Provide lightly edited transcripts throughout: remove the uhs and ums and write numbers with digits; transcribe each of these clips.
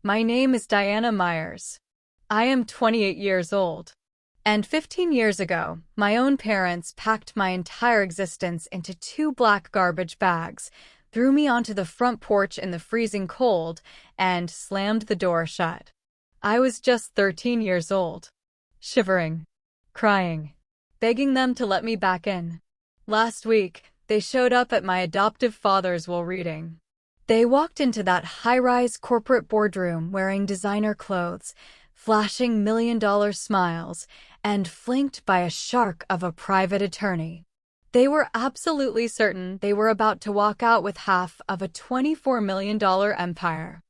My name is Diana Myers. I am 28 years old. And 15 years ago, my own parents packed my entire existence into two black garbage bags, threw me onto the front porch in the freezing cold, and slammed the door shut. I was just 13 years old. Shivering. Crying. Begging them to let me back in. Last week, they showed up at my adoptive father's while reading. They walked into that high-rise corporate boardroom wearing designer clothes, flashing million-dollar smiles, and flanked by a shark of a private attorney. They were absolutely certain they were about to walk out with half of a $24 million empire.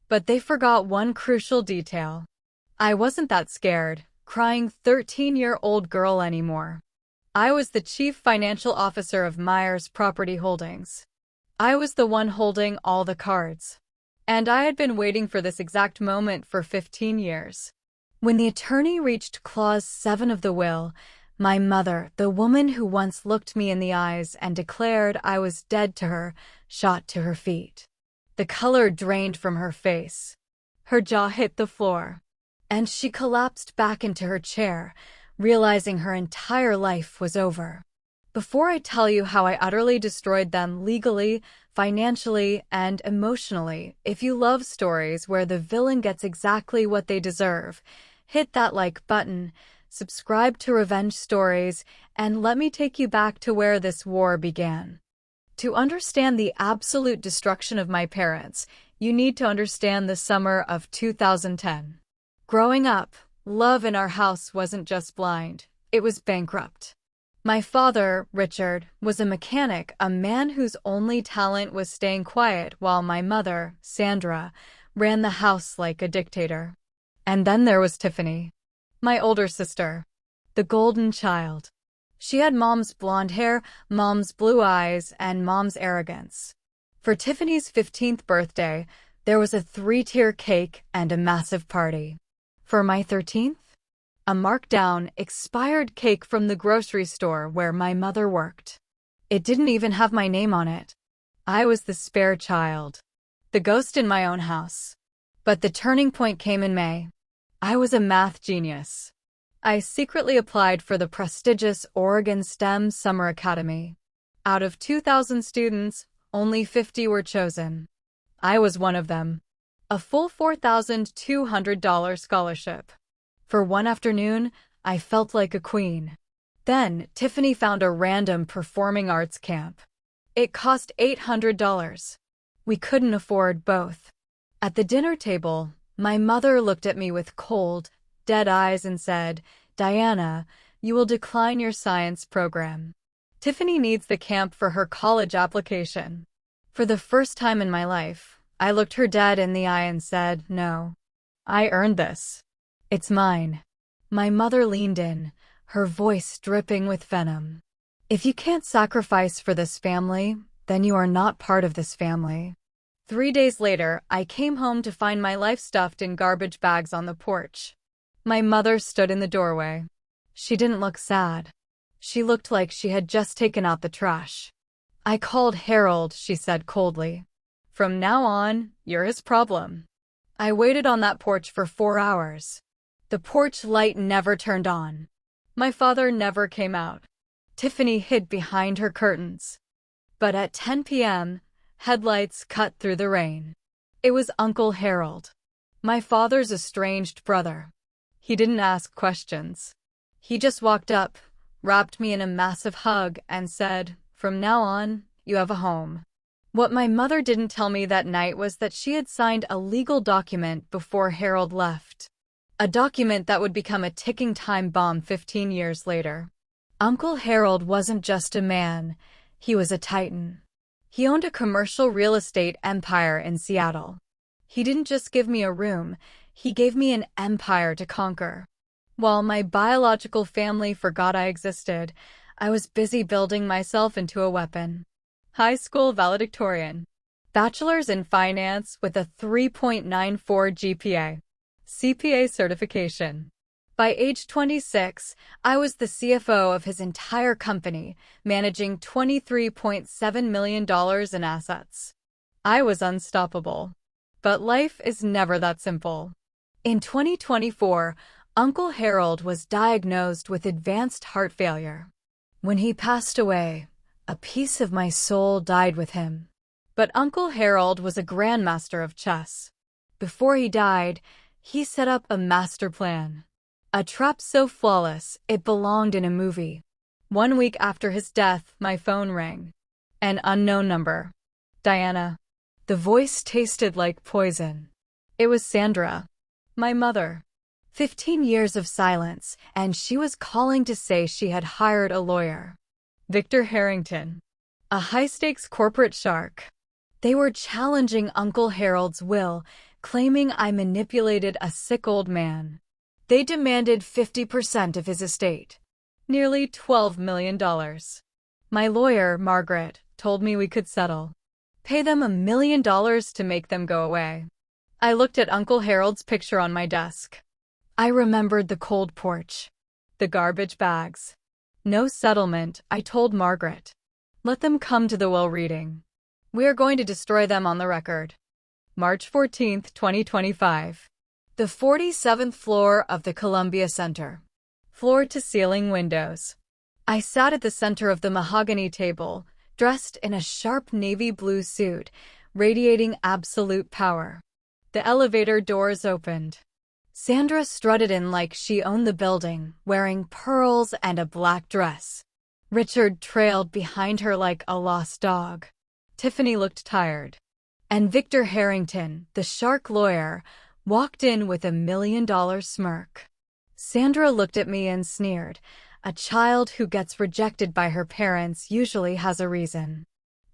But they forgot one crucial detail. I wasn't that scared, crying 13-year-old girl anymore. I was the chief financial officer of Myers Property Holdings. I was the one holding all the cards. And I had been waiting for this exact moment for 15 years. When the attorney reached Clause 7 of the will, my mother, the woman who once looked me in the eyes and declared I was dead to her, shot to her feet. The color drained from her face. Her jaw hit the floor. And she collapsed back into her chair, realizing her entire life was over. Before I tell you how I utterly destroyed them legally, financially, and emotionally, if you love stories where the villain gets exactly what they deserve, hit that like button, subscribe to Revenge Stories, and let me take you back to where this war began. To understand the absolute destruction of my parents, you need to understand the summer of 2010. Growing up, love in our house wasn't just blind, it was bankrupt. My father, Richard, was a mechanic, a man whose only talent was staying quiet, while my mother, Sandra, ran the house like a dictator. And then there was Tiffany, my older sister, the golden child. She had mom's blonde hair, mom's blue eyes, and mom's arrogance. For Tiffany's 15th birthday, there was a 3-tier cake and a massive party. For my 13th? A marked-down, expired cake from the grocery store where my mother worked. It didn't even have my name on it. I was the spare child. The ghost in my own house. But the turning point came in May. I was a math genius. I secretly applied for the prestigious Oregon STEM Summer Academy. Out of 2,000 students, only 50 were chosen. I was one of them. A full $4,200 scholarship. For one afternoon, I felt like a queen. Then, Tiffany found a random performing arts camp. It cost $800. We couldn't afford both. At the dinner table, my mother looked at me with cold, dead eyes and said, "Diana, you will decline your science program. Tiffany needs the camp for her college application." For the first time in my life, I looked her dead in the eye and said, "No. I earned this. It's mine." My mother leaned in, her voice dripping with venom. "If you can't sacrifice for this family, then you are not part of this family." 3 days later, I came home to find my life stuffed in garbage bags on the porch. My mother stood in the doorway. She didn't look sad. She looked like she had just taken out the trash. "I called Harold," she said coldly. "From now on, you're his problem." I waited on that porch for 4 hours. The porch light never turned on. My father never came out. Tiffany hid behind her curtains. But at 10 p.m., headlights cut through the rain. It was Uncle Harold, my father's estranged brother. He didn't ask questions. He just walked up, wrapped me in a massive hug, and said, "From now on, you have a home." What my mother didn't tell me that night was that she had signed a legal document before Harold left. A document that would become a ticking time bomb 15 years later. Uncle Harold wasn't just a man, he was a titan. He owned a commercial real estate empire in Seattle. He didn't just give me a room, he gave me an empire to conquer. While my biological family forgot I existed, I was busy building myself into a weapon. High school valedictorian. Bachelor's in finance with a 3.94 GPA. CPA certification. By age 26, I was the CFO of his entire company, managing $23.7 million in assets. I was unstoppable. But life is never that simple. In 2024, Uncle Harold was diagnosed with advanced heart failure. When he passed away, a piece of my soul died with him. But Uncle Harold was a grandmaster of chess. Before he died, he set up a master plan. A trap so flawless, it belonged in a movie. 1 week after his death, my phone rang. An unknown number. Diana. The voice tasted like poison. It was Sandra, my mother. 15 years of silence, and she was calling to say she had hired a lawyer. Victor Harrington. A high-stakes corporate shark. They were challenging Uncle Harold's will, claiming I manipulated a sick old man. They demanded 50% of his estate. Nearly $12 million. My lawyer, Margaret, told me we could settle. Pay them $1 million to make them go away. I looked at Uncle Harold's picture on my desk. I remembered the cold porch. The garbage bags. No settlement, I told Margaret. Let them come to the will reading. We are going to destroy them on the record. March 14, 2025. The 47th floor of the Columbia Center. Floor-to-ceiling windows. I sat at the center of the mahogany table, dressed in a sharp navy blue suit, radiating absolute power. The elevator doors opened. Sandra strutted in like she owned the building, wearing pearls and a black dress. Richard trailed behind her like a lost dog. Tiffany looked tired. And Victor Harrington, the shark lawyer, walked in with a $1 million smirk. Sandra looked at me and sneered. A child who gets rejected by her parents usually has a reason.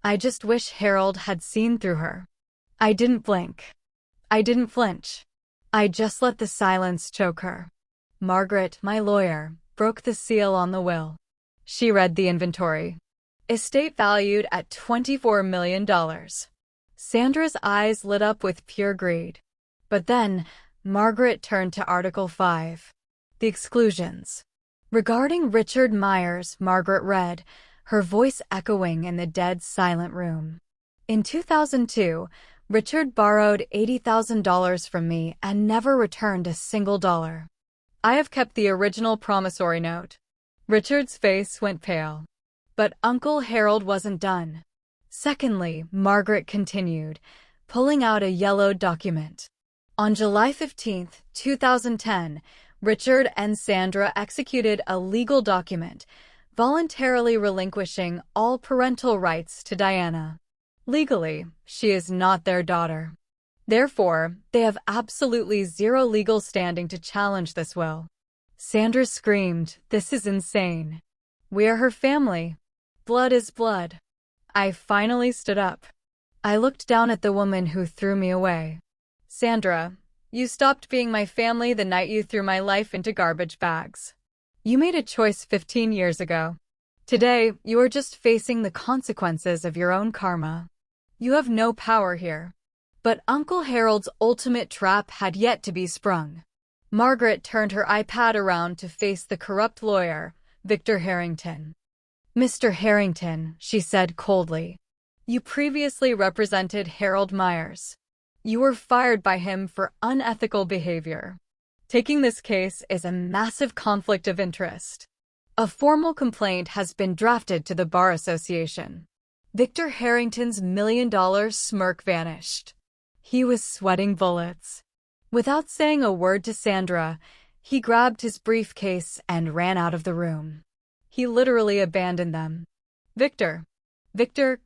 I just wish Harold had seen through her. I didn't blink. I didn't flinch. I just let the silence choke her. Margaret, my lawyer, broke the seal on the will. She read the inventory. Estate valued at $24 million. Sandra's eyes lit up with pure greed. But then, Margaret turned to Article 5. The exclusions. Regarding Richard Myers, Margaret read, her voice echoing in the dead silent room. In 2002, Richard borrowed $80,000 from me and never returned a single dollar. I have kept the original promissory note. Richard's face went pale. But Uncle Harold wasn't done. Secondly, Margaret continued, pulling out a yellowed document. On July 15, 2010, Richard and Sandra executed a legal document, voluntarily relinquishing all parental rights to Diana. Legally, she is not their daughter. Therefore, they have absolutely zero legal standing to challenge this will. Sandra screamed, "This is insane. We are her family. Blood is blood." I finally stood up. I looked down at the woman who threw me away. Sandra, you stopped being my family the night you threw my life into garbage bags. You made a choice 15 years ago. Today, you are just facing the consequences of your own karma. You have no power here. But Uncle Harold's ultimate trap had yet to be sprung. Margaret turned her iPad around to face the corrupt lawyer, Victor Harrington. "Mr. Harrington," she said coldly, "you previously represented Harold Myers. You were fired by him for unethical behavior. Taking this case is a massive conflict of interest. A formal complaint has been drafted to the Bar Association." Victor Harrington's $1 million smirk vanished. He was sweating bullets. Without saying a word to Sandra, he grabbed his briefcase and ran out of the room. He literally abandoned them. Victor,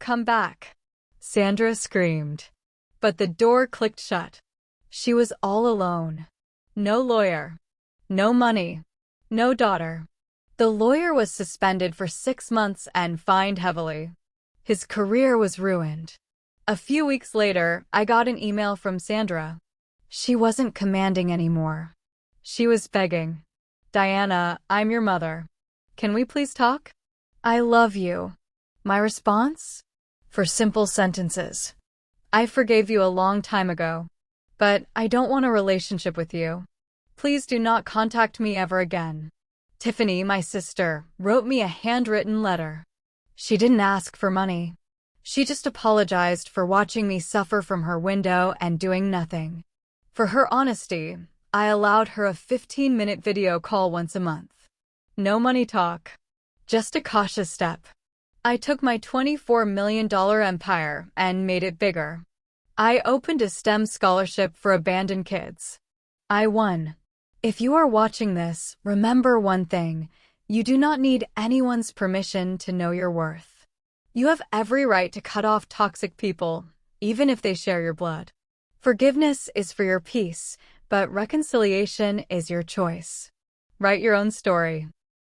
come back," Sandra screamed. But the door clicked shut. She was all alone. No lawyer. No money. No daughter. The lawyer was suspended for 6 months and fined heavily. His career was ruined. A few weeks later, I got an email from Sandra. She wasn't commanding anymore. She was begging. "Diana, I'm your mother. Can we please talk? I love you." My response? 4 simple sentences. "I forgave you a long time ago, but I don't want a relationship with you. Please do not contact me ever again." Tiffany, my sister, wrote me a handwritten letter. She didn't ask for money. She just apologized for watching me suffer from her window and doing nothing. For her honesty, I allowed her a 15-minute video call once a month. No money talk. Just a cautious step. I took my $24 million empire and made it bigger. I opened a STEM scholarship for abandoned kids. I won. If you are watching this, remember one thing. You do not need anyone's permission to know your worth. You have every right to cut off toxic people, even if they share your blood. Forgiveness is for your peace, but reconciliation is your choice. Write your own story.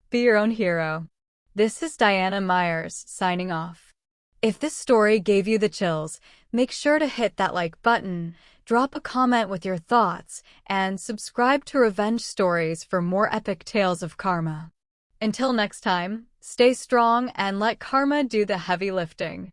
Be your own hero. This is Diana Myers, signing off. If this story gave you the chills, make sure to hit that like button, drop a comment with your thoughts, and subscribe to Revenge Stories for more epic tales of karma. Until next time, stay strong and let karma do the heavy lifting.